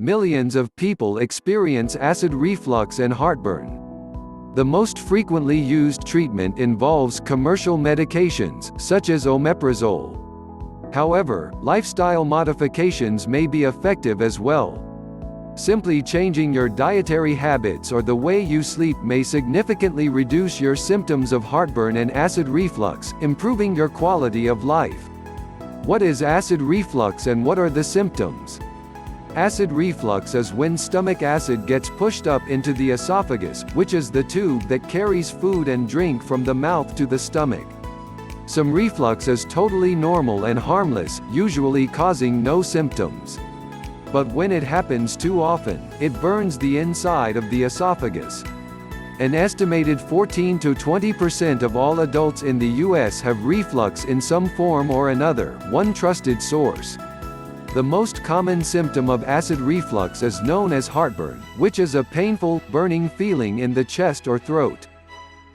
Millions of people experience acid reflux and heartburn. The most frequently used treatment involves commercial medications, such as omeprazole. However, lifestyle modifications may be effective as well. Simply changing your dietary habits or the way you sleep may significantly reduce your symptoms of heartburn and acid reflux, improving your quality of life. What is acid reflux and what are the symptoms? Acid reflux is when stomach acid gets pushed up into the esophagus, which is the tube that carries food and drink from the mouth to the stomach. Some reflux is totally normal and harmless, usually causing no symptoms. But when it happens too often, it burns the inside of the esophagus. An estimated 14 to 20% of all adults in the US have reflux in some form or another, one trusted source. The most common symptom of acid reflux is known as heartburn, which is a painful, burning feeling in the chest or throat.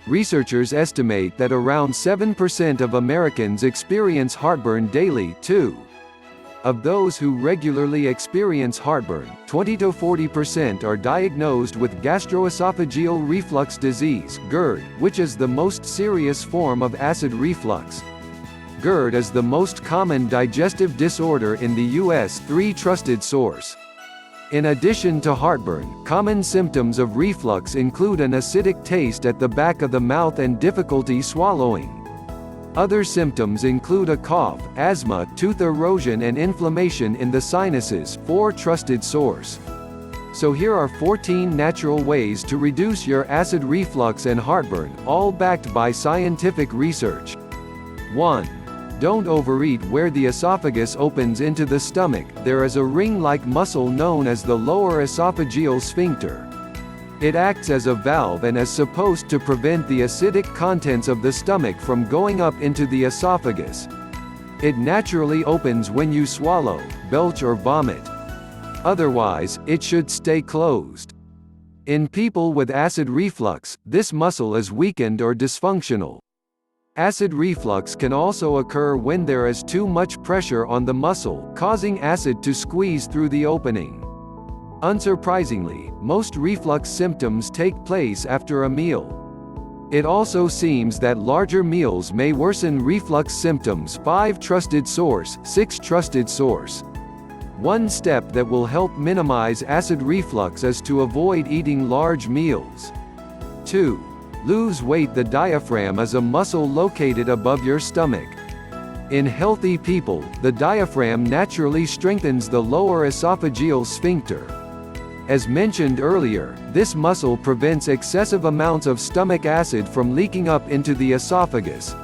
Researchers estimate that around 7% of Americans experience heartburn daily, too. Of those who regularly experience heartburn, 20 to 40% are diagnosed with gastroesophageal reflux disease (GERD), which is the most serious form of acid reflux. GERD is the most common digestive disorder in the U.S. 3 trusted source. In addition to heartburn, common symptoms of reflux include an acidic taste at the back of the mouth and difficulty swallowing. Other symptoms include a cough, asthma, tooth erosion and inflammation in the sinuses, 4 trusted source. So here are 14 natural ways to reduce your acid reflux and heartburn, all backed by scientific research. 1. Don't overeat. Where the esophagus opens into the stomach, there is a ring-like muscle known as the lower esophageal sphincter. It acts as a valve and is supposed to prevent the acidic contents of the stomach from going up into the esophagus. It naturally opens when you swallow, belch or vomit. Otherwise, it should stay closed. In people with acid reflux, this muscle is weakened or dysfunctional. Acid reflux can also occur when there is too much pressure on the muscle, causing acid to squeeze through the opening. Unsurprisingly, most reflux symptoms take place after a meal. It also seems that larger meals may worsen reflux symptoms. 5 trusted source, 6 trusted source. One step that will help minimize acid reflux is to avoid eating large meals. 2. Lose weight. The diaphragm is a muscle located above your stomach. In healthy people, the diaphragm naturally strengthens the lower esophageal sphincter. As mentioned earlier, this muscle prevents excessive amounts of stomach acid from leaking up into the esophagus.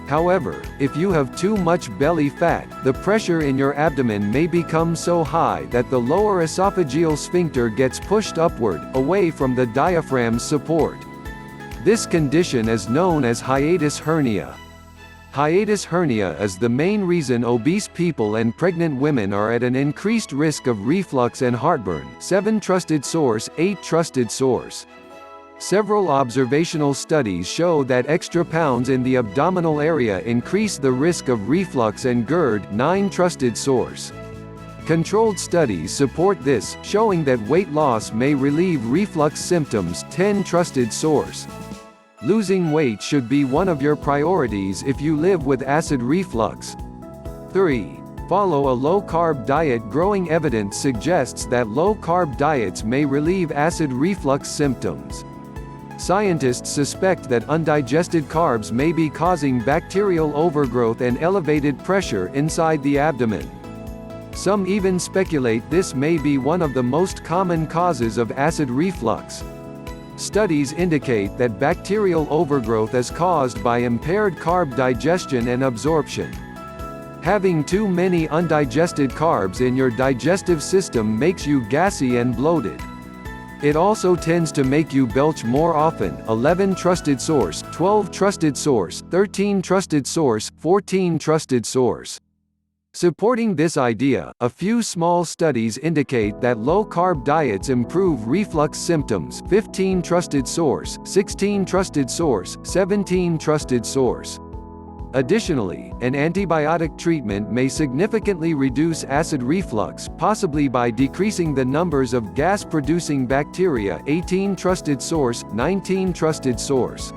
However, if you have too much belly fat, the pressure in your abdomen may become so high that the lower esophageal sphincter gets pushed upward, away from the diaphragm's support. This condition is known as hiatus hernia. Hiatus hernia is the main reason obese people and pregnant women are at an increased risk of reflux and heartburn. 7 trusted source, 8 trusted source. Several observational studies show that extra pounds in the abdominal area increase the risk of reflux and GERD. 9 trusted source. Controlled studies support this, showing that weight loss may relieve reflux symptoms. 10 trusted source. Losing weight should be one of your priorities if you live with acid reflux. 3. Follow a low-carb diet. Growing evidence suggests that low-carb diets may relieve acid reflux symptoms. Scientists suspect that undigested carbs may be causing bacterial overgrowth and elevated pressure inside the abdomen. Some even speculate this may be one of the most common causes of acid reflux. Studies indicate that bacterial overgrowth is caused by impaired carb digestion and absorption. Having too many undigested carbs in your digestive system makes you gassy and bloated. It also tends to make you belch more often. 11 trusted source, 12 trusted source, 13 trusted source, 14 trusted source. Supporting this idea, a few small studies indicate that low-carb diets improve reflux symptoms. 15 trusted source, 16 trusted source, 17 trusted source. Additionally, an antibiotic treatment may significantly reduce acid reflux, possibly by decreasing the numbers of gas-producing bacteria. 18 trusted source, 19 trusted source.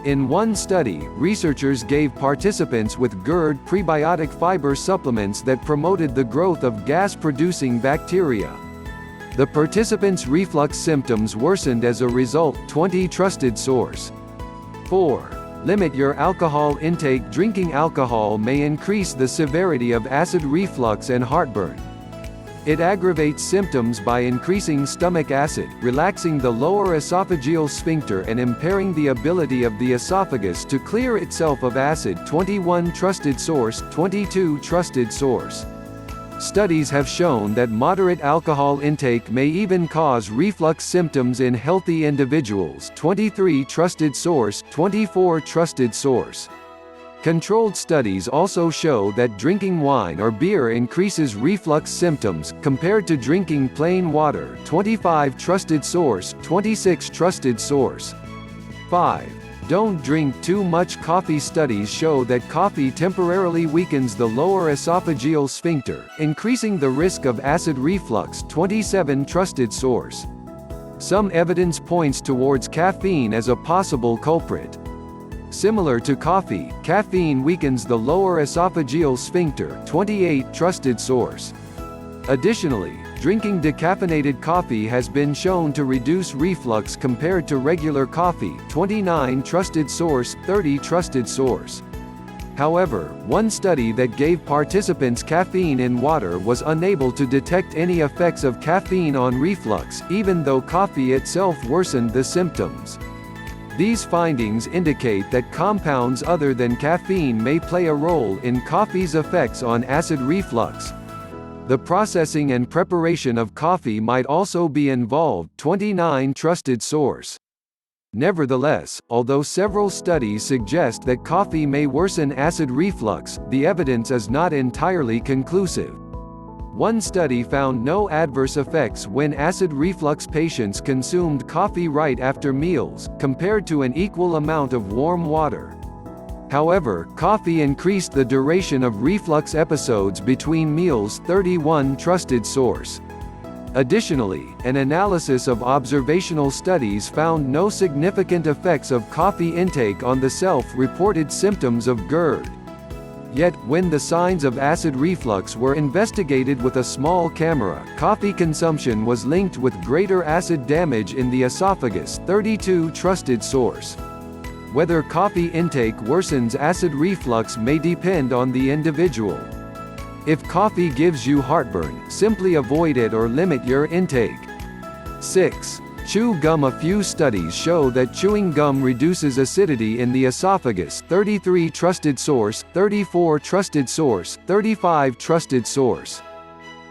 In one study, researchers gave participants with GERD prebiotic fiber supplements that promoted the growth of gas-producing bacteria. The participants' reflux symptoms worsened as a result. 20 trusted source. 4. Limit your alcohol intake. Drinking alcohol may increase the severity of acid reflux and heartburn. It aggravates symptoms by increasing stomach acid, relaxing the lower esophageal sphincter and impairing the ability of the esophagus to clear itself of acid. 21 trusted source, 22 trusted source. Studies have shown that moderate alcohol intake may even cause reflux symptoms in healthy individuals. 23 trusted source, 24 trusted source. Controlled studies also show that drinking wine or beer increases reflux symptoms, compared to drinking plain water. 25 trusted source, 26 trusted source. 5. Don't drink too much coffee. Studies show that coffee temporarily weakens the lower esophageal sphincter, increasing the risk of acid reflux. 27 trusted source. Some evidence points towards caffeine as a possible culprit. Similar to coffee, caffeine weakens the lower esophageal sphincter. 28 trusted source. Additionally, drinking decaffeinated coffee has been shown to reduce reflux compared to regular coffee. 29 trusted source, 30 trusted source. However, one study that gave participants caffeine in water was unable to detect any effects of caffeine on reflux, even though coffee itself worsened the symptoms. These findings indicate that compounds other than caffeine may play a role in coffee's effects on acid reflux. The processing and preparation of coffee might also be involved. 29 trusted source. Nevertheless, although several studies suggest that coffee may worsen acid reflux, the evidence is not entirely conclusive. One study found no adverse effects when acid reflux patients consumed coffee right after meals, compared to an equal amount of warm water. However, coffee increased the duration of reflux episodes between meals. 31 trusted source. Additionally, an analysis of observational studies found no significant effects of coffee intake on the self-reported symptoms of GERD. Yet, when the signs of acid reflux were investigated with a small camera, coffee consumption was linked with greater acid damage in the esophagus. 32 trusted source. Whether coffee intake worsens acid reflux may depend on the individual. If coffee gives you heartburn, simply avoid it or limit your intake. 6. Chew gum. A few studies show that chewing gum reduces acidity in the esophagus. 33 trusted source, 34 trusted source, 35 trusted source.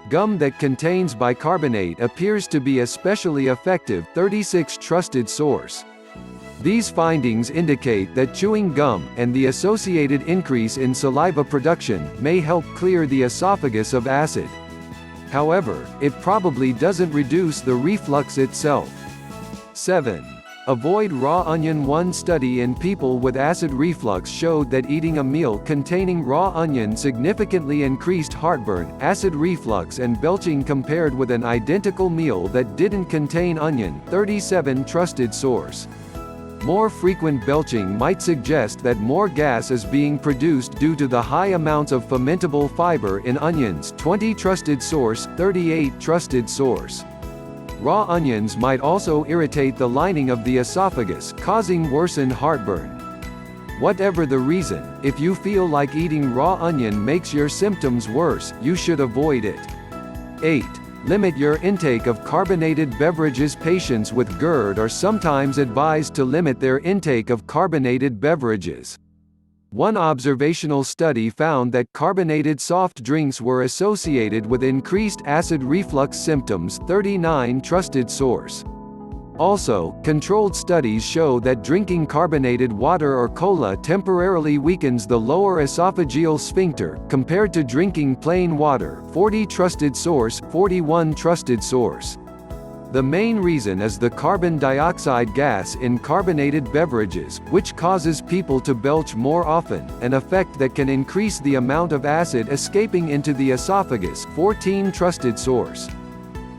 Gum that contains bicarbonate appears to be especially effective. 36 trusted source. These findings indicate that chewing gum, and the associated increase in saliva production, may help clear the esophagus of acid. However, it probably doesn't reduce the reflux itself. 7. Avoid raw onion. One study in people with acid reflux showed that eating a meal containing raw onion significantly increased heartburn, acid reflux and belching compared with an identical meal that didn't contain onion. 37 trusted source. More frequent belching might suggest that more gas is being produced due to the high amounts of fermentable fiber in onions. 20 trusted source, 38 trusted source. Raw onions might also irritate the lining of the esophagus, causing worsened heartburn. Whatever the reason, if you feel like eating raw onion makes your symptoms worse, you should avoid it. 8. Limit your intake of carbonated beverages. Patients with GERD are sometimes advised to limit their intake of carbonated beverages. One observational study found that carbonated soft drinks were associated with increased acid reflux symptoms. 39 trusted source. Also, controlled studies show that drinking carbonated water or cola temporarily weakens the lower esophageal sphincter, compared to drinking plain water. 40 trusted source, 41 trusted source. The main reason is the carbon dioxide gas in carbonated beverages, which causes people to belch more often, an effect that can increase the amount of acid escaping into the esophagus. 14 Trusted source.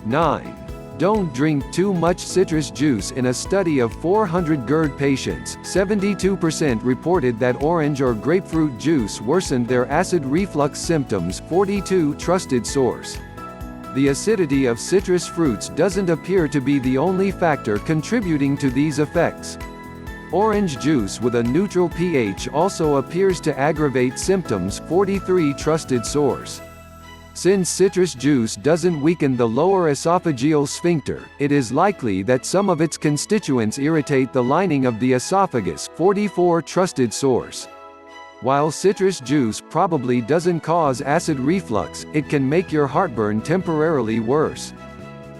9. Don't drink too much citrus juice. In a study of 400 GERD patients, 72% reported that orange or grapefruit juice worsened their acid reflux symptoms. 42 Trusted source. The acidity of citrus fruits doesn't appear to be the only factor contributing to these effects. Orange juice with a neutral pH also appears to aggravate symptoms. 43 Trusted source. Since citrus juice doesn't weaken the lower esophageal sphincter, it is likely that some of its constituents irritate the lining of the esophagus. 44 Trusted source. While citrus juice probably doesn't cause acid reflux, it can make your heartburn temporarily worse.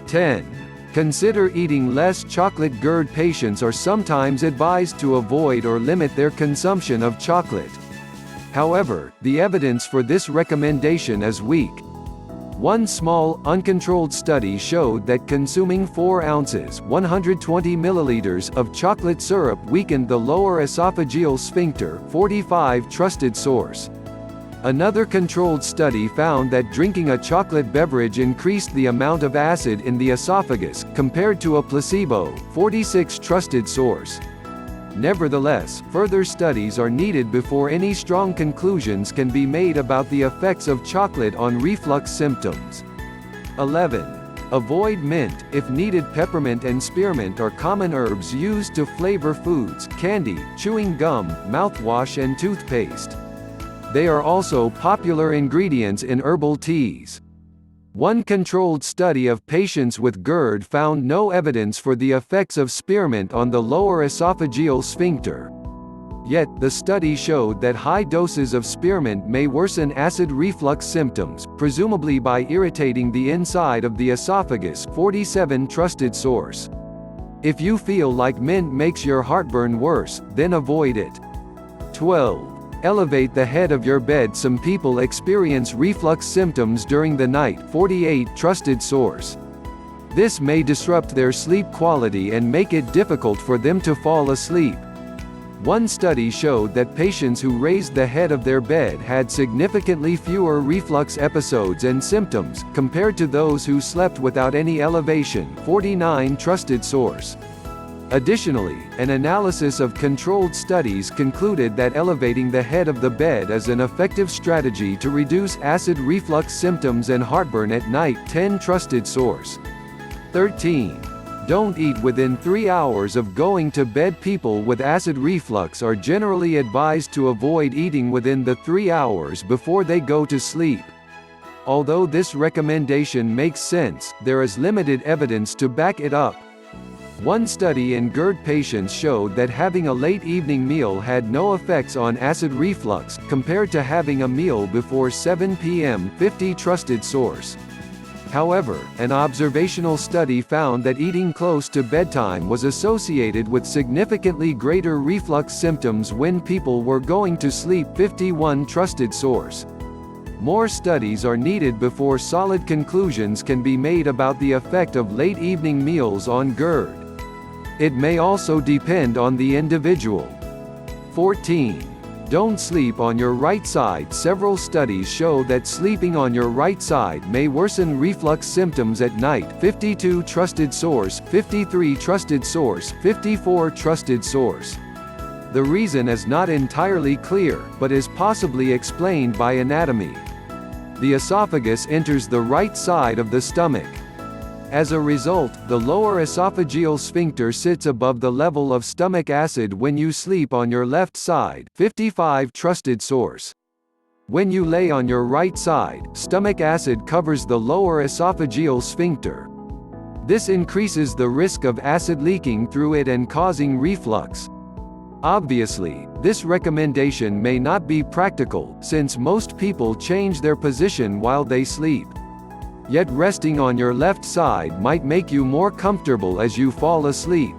10. Consider eating less chocolate. GERD patients are sometimes advised to avoid or limit their consumption of chocolate. However, the evidence for this recommendation is weak. One small, uncontrolled study showed that consuming 4 ounces (120 milliliters) of chocolate syrup weakened the lower esophageal sphincter. 45 Trusted source. Another controlled study found that drinking a chocolate beverage increased the amount of acid in the esophagus, compared to a placebo. 46 Trusted source. Nevertheless, further studies are needed before any strong conclusions can be made about the effects of chocolate on reflux symptoms. 11. Avoid mint. If needed, peppermint and spearmint are common herbs used to flavor foods, candy, chewing gum, mouthwash and toothpaste. They are also popular ingredients in herbal teas. One controlled study of patients with GERD found no evidence for the effects of spearmint on the lower esophageal sphincter. Yet, the study showed that high doses of spearmint may worsen acid reflux symptoms, presumably by irritating the inside of the esophagus. 47 Trusted source. If you feel like mint makes your heartburn worse, then avoid it. 12. Elevate the head of your bed. Some people experience reflux symptoms during the night. 48 Trusted source. This may disrupt their sleep quality and make it difficult for them to fall asleep. One study showed that patients who raised the head of their bed had significantly fewer reflux episodes and symptoms, compared to those who slept without any elevation. 49 Trusted source. Additionally, an analysis of controlled studies concluded that elevating the head of the bed is an effective strategy to reduce acid reflux symptoms and heartburn at night. 10 Trusted source. 13. Don't eat within 3 hours of going to bed. People with acid reflux are generally advised to avoid eating within the 3 hours before they go to sleep. Although this recommendation makes sense, there is limited evidence to back it up. One study in GERD patients showed that having a late evening meal had no effects on acid reflux, compared to having a meal before 7 p.m. 50 Trusted source. However, an observational study found that eating close to bedtime was associated with significantly greater reflux symptoms when people were going to sleep. 51 Trusted source. More studies are needed before solid conclusions can be made about the effect of late evening meals on GERD. It may also depend on the individual. 14. Don't sleep on your right side. Several studies show that sleeping on your right side may worsen reflux symptoms at night. 52 Trusted source. 53 Trusted source. 54 Trusted source. The reason is not entirely clear, but is possibly explained by anatomy. The esophagus enters the right side of the stomach. As a result, the lower esophageal sphincter sits above the level of stomach acid when you sleep on your left side. 55 Trusted source. When you lay on your right side, stomach acid covers the lower esophageal sphincter. This increases the risk of acid leaking through it and causing reflux. Obviously, this recommendation may not be practical, since most people change their position while they sleep. Yet resting on your left side might make you more comfortable as you fall asleep.